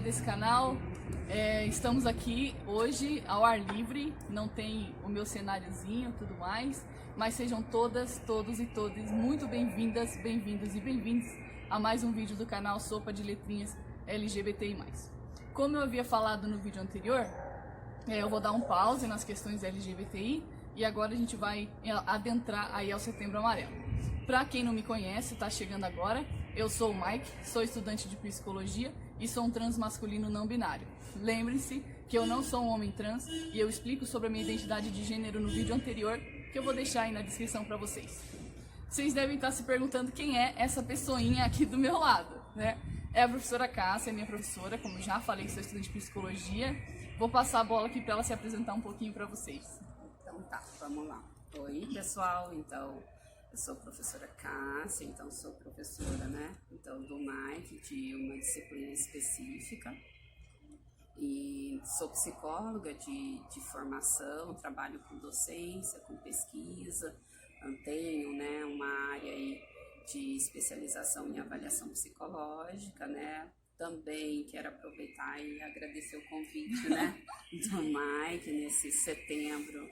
desse canal. Estamos aqui hoje ao ar livre, não tem o meu cenáriozinho e tudo mais, mas sejam todas, todos e todas muito bem-vindas, bem-vindos e bem-vindos a mais um vídeo do canal Sopa de Letrinhas LGBTI+. Como eu havia falado no vídeo anterior, eu vou dar um pause nas questões LGBTI e agora a gente vai adentrar aí ao Setembro Amarelo. Pra quem não me conhece, tá chegando agora, eu sou o Mike, sou estudante de psicologia e sou um trans masculino não binário. Lembrem-se que eu não sou um homem trans e eu explico sobre a minha identidade de gênero no vídeo anterior, que eu vou deixar aí na descrição pra vocês. Vocês devem estar se perguntando quem é essa pessoinha aqui do meu lado, né? É a professora Cássia, minha professora, como já falei, sou estudante de psicologia. Vou passar a bola aqui para ela se apresentar um pouquinho para vocês. Então tá, vamos lá. Oi, pessoal, então eu sou a professora Cássia, então sou professora, né, então do Mike, de uma disciplina específica. E sou psicóloga de formação, trabalho com docência, com pesquisa, tenho, né, uma área aí de especialização em avaliação psicológica, né. Também quero aproveitar e agradecer o convite, né, do Mike nesse setembro,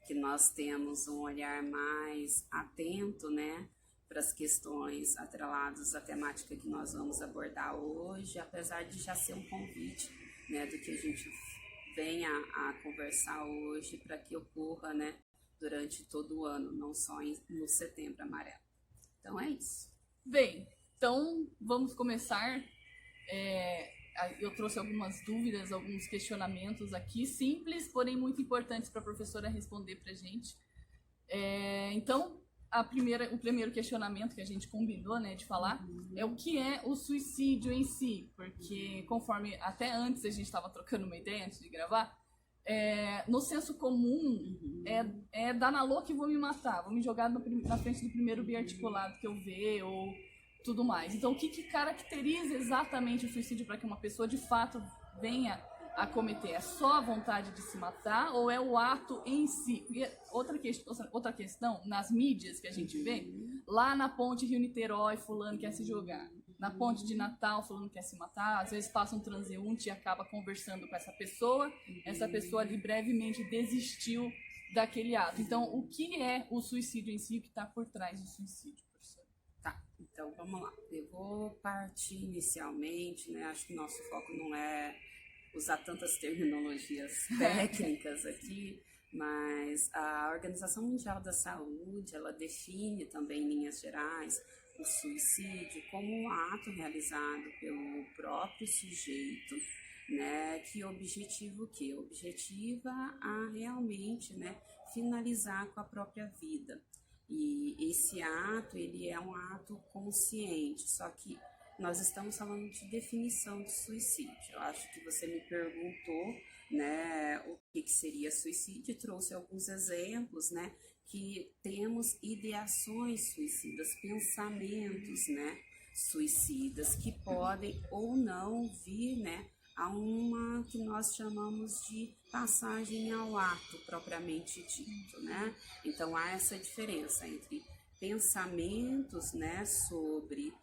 que nós temos um olhar mais atento, né, para as questões atreladas à temática que nós vamos abordar hoje, apesar de já ser um convite, né, do que a gente venha a conversar hoje para que ocorra, né, durante todo o ano, não só no Setembro Amarelo. Então é isso. Bem, então vamos começar. Eu trouxe algumas dúvidas, alguns questionamentos aqui, simples, porém muito importantes para a professora responder para a gente. Então, o primeiro questionamento que a gente combinou, né, de falar é o que é o suicídio em si, porque conforme até antes a gente estava trocando uma ideia antes de gravar, no senso comum é dar na louca e vou me matar, vou me jogar na frente do primeiro biarticulado que eu ver ou tudo mais. Então, o que caracteriza exatamente o suicídio para que uma pessoa de fato venha a cometer? É só a vontade de se matar ou é o ato em si? E outra questão, nas mídias que a gente vê, lá na ponte Rio-Niterói, fulano quer se jogar. Na ponte de Natal, fulano quer se matar. Às vezes passa um transeunte e acaba conversando com essa pessoa ali brevemente desistiu daquele ato. Então, o que é o suicídio em si, o que está por trás do suicídio? Tá, então vamos lá. Eu vou partir inicialmente, né? Acho que o nosso foco não é usar tantas terminologias técnicas aqui, mas a Organização Mundial da Saúde, ela define também em linhas gerais o suicídio como um ato realizado pelo próprio sujeito, né? Que objetiva o quê? Objetiva a realmente, né, finalizar com a própria vida. E esse ato, ele é um ato consciente, só que nós estamos falando de definição de suicídio. Eu acho que você me perguntou, né, o que seria suicídio, e trouxe alguns exemplos, né, que temos ideações suicidas, pensamentos, né, suicidas, que podem ou não vir, né, a uma que nós chamamos de passagem ao ato propriamente dito, né? Então há essa diferença entre pensamentos, né, sobre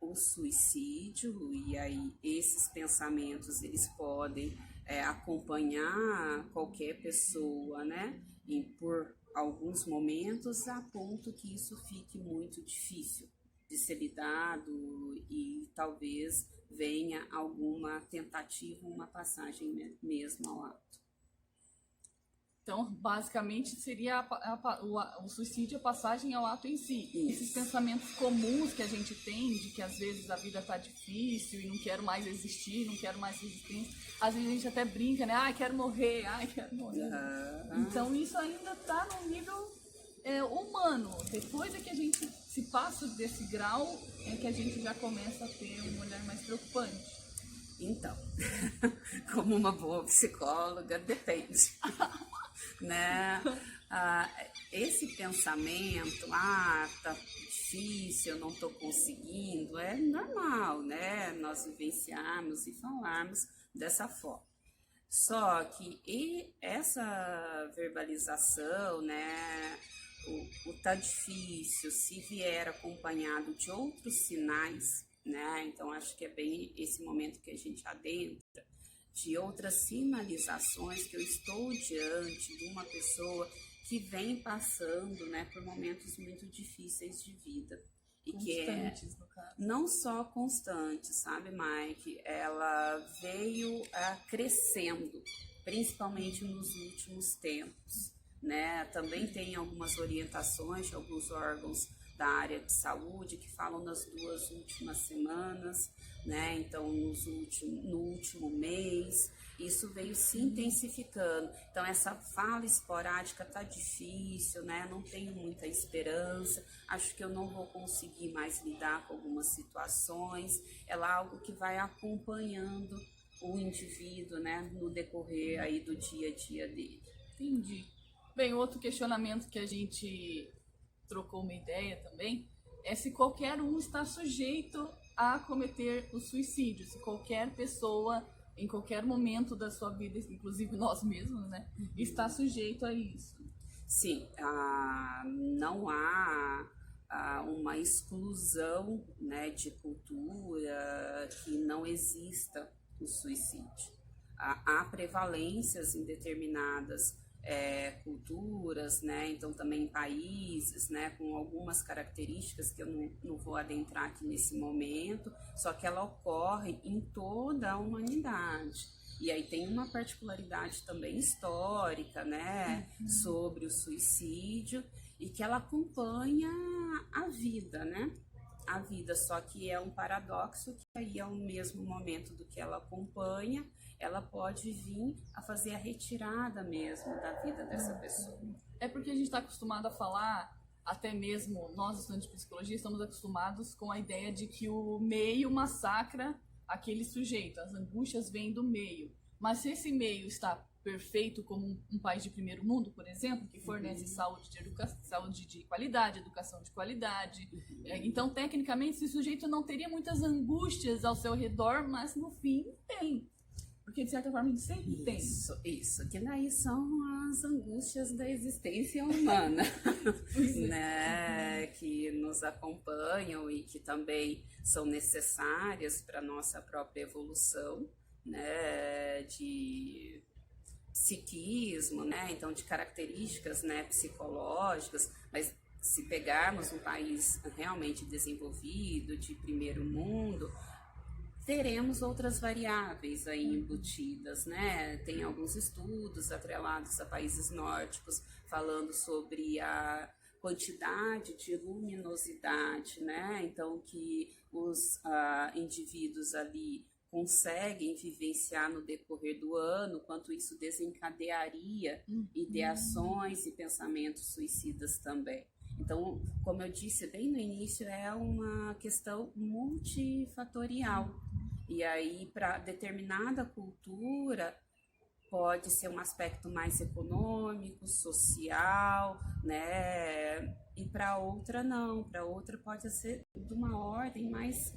o suicídio, e aí esses pensamentos eles podem acompanhar qualquer pessoa, né, e por alguns momentos a ponto que isso fique muito difícil de ser lidado e talvez venha alguma tentativa, uma passagem mesmo ao ato. Então, basicamente, seria o suicídio, a passagem ao ato em si. Isso. Esses pensamentos comuns que a gente tem, de que às vezes a vida tá difícil e não quero mais existir, não quero mais resistência. Às vezes a gente até brinca, né? Ai, quero morrer, ai, quero morrer. Então, isso ainda tá no nível humano. Depois é que a gente se passa desse grau, é que a gente já começa a ter um olhar mais preocupante. Então, como uma boa psicóloga, depende. Né? Esse pensamento, tá difícil, eu não estou conseguindo, é normal, né? Nós vivenciarmos e falarmos dessa forma. Só que essa verbalização, né? O tá difícil, se vier acompanhado de outros sinais, né? Então, acho que é bem esse momento que a gente adentra de outras sinalizações que eu estou diante de uma pessoa que vem passando, né, por momentos muito difíceis de vida. E que é no caso. não só constante, sabe, Mike? Ela veio crescendo, principalmente nos últimos tempos, né? Também tem algumas orientações de alguns órgãos da área de saúde que falam nas 2 últimas semanas, né? Então, no último mês, isso veio se intensificando. Então, essa fala esporádica tá difícil, né? Não tenho muita esperança, acho que eu não vou conseguir mais lidar com algumas situações. Ela é algo que vai acompanhando o indivíduo, né? No decorrer aí do dia a dia dele. Entendi. Bem, outro questionamento que a gente trocou uma ideia também é se qualquer um está sujeito a cometer o suicídio, se qualquer pessoa em qualquer momento da sua vida, inclusive nós mesmos, né, está sujeito a isso. Sim, não há uma exclusão, né, de cultura que não exista o suicídio. Há prevalências em determinadas culturas, né, então também em países, né, com algumas características que eu não vou adentrar aqui nesse momento, só que ela ocorre em toda a humanidade. E aí tem uma particularidade também histórica, né, sobre o suicídio, e que ela acompanha a vida, né? A vida, só que é um paradoxo que aí ao mesmo momento do que ela acompanha, ela pode vir a fazer a retirada mesmo da vida dessa pessoa. É porque a gente está acostumado a falar, até mesmo nós estudantes de psicologia estamos acostumados com a ideia de que o meio massacra aquele sujeito, as angústias vêm do meio. Mas se esse meio está perfeito como um país de primeiro mundo, por exemplo, que fornece saúde de qualidade, educação de qualidade, então tecnicamente esse sujeito não teria muitas angústias ao seu redor, mas no fim tem. Porque, de certa forma, ele sempre tem. Isso. Que daí são as angústias da existência humana, né? Que nos acompanham e que também são necessárias para a nossa própria evolução, né? De psiquismo, né? Então, de características, né, psicológicas, mas se pegarmos um país realmente desenvolvido, de primeiro mundo, teremos outras variáveis aí embutidas, né? Tem alguns estudos atrelados a países nórdicos falando sobre a quantidade de luminosidade, né? Então, que os indivíduos ali conseguem vivenciar no decorrer do ano, quanto isso desencadearia ideações e pensamentos suicidas também. Então, como eu disse bem no início, é uma questão multifatorial. E aí, para determinada cultura, pode ser um aspecto mais econômico, social, né? E para outra, não. Para outra, pode ser de uma ordem mais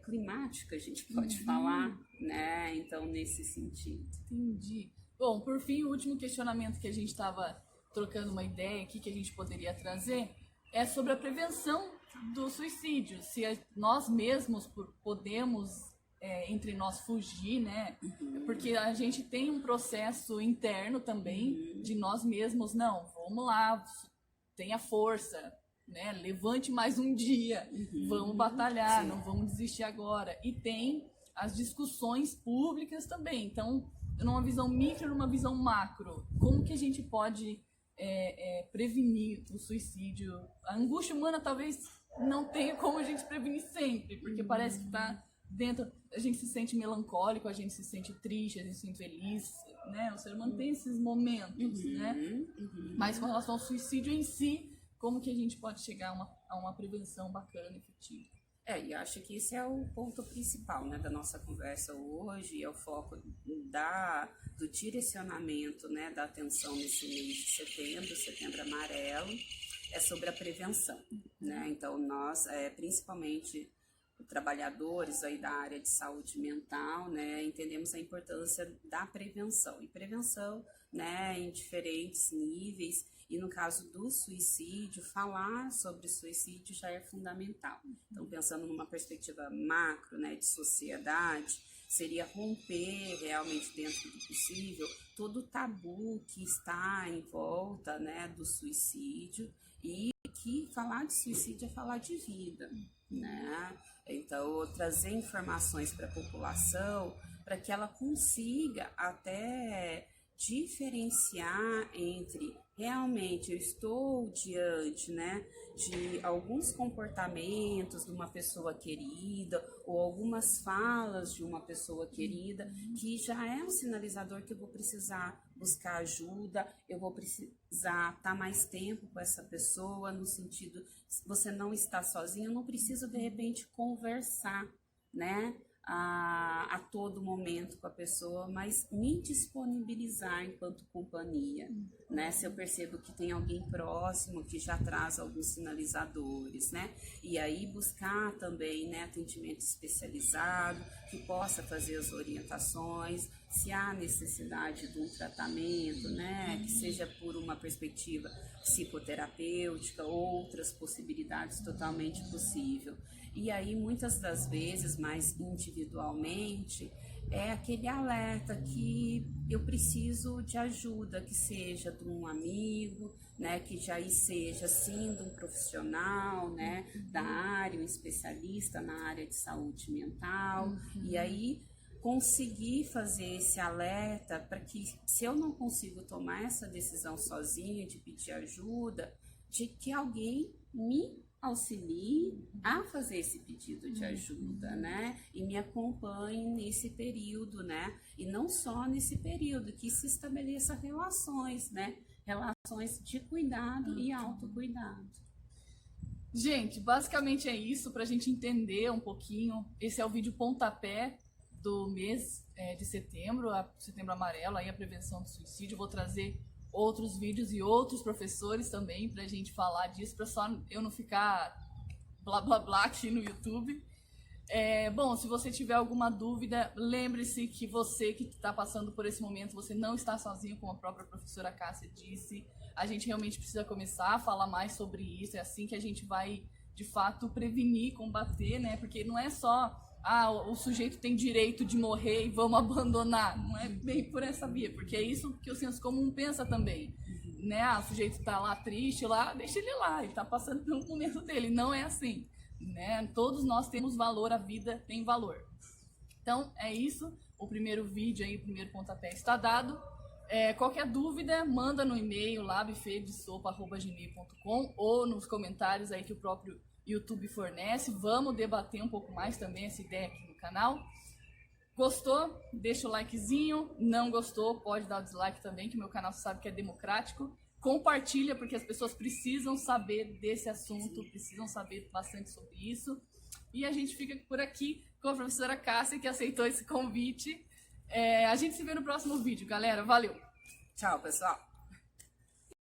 climática, a gente pode falar, né? Então, nesse sentido. Entendi. Bom, por fim, o último questionamento que a gente estava trocando uma ideia aqui que a gente poderia trazer é sobre a prevenção do suicídio. Se nós mesmos podemos entre nós fugir, né? Porque a gente tem um processo interno também de nós mesmos, não, vamos lá, tenha força, né? Levante mais um dia, vamos batalhar, não vamos desistir agora. E tem as discussões públicas também. Então, numa visão micro, numa visão macro, como que a gente pode prevenir o suicídio? A angústia humana talvez não tenha como a gente prevenir sempre, porque parece que está dentro, a gente se sente melancólico, a gente se sente triste, a gente se sente feliz, né? O ser humano tem esses momentos, né? Mas com relação ao suicídio em si, como que a gente pode chegar a uma prevenção bacana, efetiva? E acho que esse é o ponto principal, né, da nossa conversa hoje, é o foco do direcionamento, né, da atenção nesse mês de setembro amarelo, é sobre a prevenção, né? Então nós, principalmente trabalhadores aí da área de saúde mental, né, entendemos a importância da prevenção, e prevenção, né, em diferentes níveis, E no caso do suicídio, falar sobre suicídio já é fundamental. Então, pensando numa perspectiva macro, né, de sociedade, seria romper realmente dentro do possível todo o tabu que está em volta, né, do suicídio, e que falar de suicídio é falar de vida, né? Então, trazer informações para a população para que ela consiga até diferenciar entre realmente eu estou diante, né, de alguns comportamentos de uma pessoa querida ou algumas falas de uma pessoa querida que já é um sinalizador que eu vou precisar buscar ajuda, eu vou precisar estar mais tempo com essa pessoa, no sentido, você não está sozinho, eu não preciso de repente conversar, né, a todo momento com a pessoa, mas me disponibilizar enquanto companhia, né? Se eu percebo que tem alguém próximo que já traz alguns sinalizadores, né? E aí buscar também, né, atendimento especializado que possa fazer as orientações, se há necessidade de um tratamento, né, que seja por uma perspectiva psicoterapêutica, outras possibilidades totalmente possível. E aí, muitas das vezes, mais individualmente, é aquele alerta que eu preciso de ajuda, que seja de um amigo, né, que já seja, sim, de um profissional, né, da área, um especialista na área de saúde mental. E aí, conseguir fazer esse alerta para que, se eu não consigo tomar essa decisão sozinha de pedir ajuda, de que alguém me auxilie a fazer esse pedido de ajuda, né? E me acompanhe nesse período, né? E não só nesse período, que se estabeleça relações, né? Relações de cuidado e autocuidado. Gente, basicamente é isso, para a gente entender um pouquinho. Esse é o vídeo pontapé do mês de setembro, Setembro Amarelo, aí a prevenção do suicídio. Vou trazer outros vídeos e outros professores também pra gente falar disso, pra só eu não ficar blá blá blá aqui no YouTube. Bom, se você tiver alguma dúvida, lembre-se que você que está passando por esse momento, você não está sozinho, como a própria professora Cássia disse. A gente realmente precisa começar a falar mais sobre isso, é assim que a gente vai, de fato, prevenir, combater, né? Porque não é só, o sujeito tem direito de morrer e vamos abandonar. Não é bem por essa via, porque é isso que o senso comum pensa também. Né? O sujeito tá lá triste, lá, deixa ele lá, ele tá passando pelo momento dele. Não é assim, né? Todos nós temos valor, a vida tem valor. Então, é isso. O primeiro vídeo aí, o primeiro pontapé está dado. Qualquer dúvida, manda no e-mail lá, buffetdesopa@gmail.com, ou nos comentários aí que o próprio YouTube fornece. Vamos debater um pouco mais também essa ideia aqui no canal. Gostou? Deixa o likezinho. Não gostou? Pode dar o dislike também, que o meu canal sabe que é democrático. Compartilha, porque as pessoas precisam saber desse assunto, precisam saber bastante sobre isso. E a gente fica por aqui com a professora Cássia, que aceitou esse convite. A gente se vê no próximo vídeo, galera. Valeu! Tchau, pessoal!